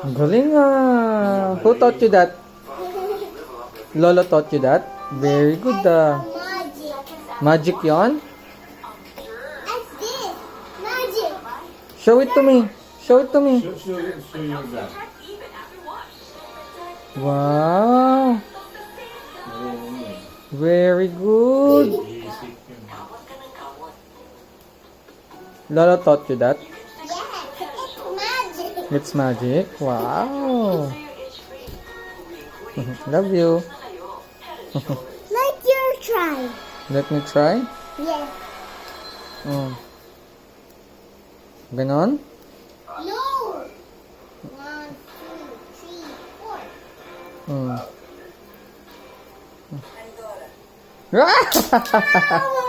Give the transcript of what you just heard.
Ang galing ah. Who taught you that? Lolo taught you that? Very good ah. Magic. Magic yon? What's this? Magic. Show it to me. Show it to me. Show you that. Wow. Very good. Easy. Lolo taught you that? Yes, it's magic. It's magic. Wow. Love you. Let you try. Let me try. Yes. Oh. Ganon? No. 1, 2, 3, 4. Hmm. Oh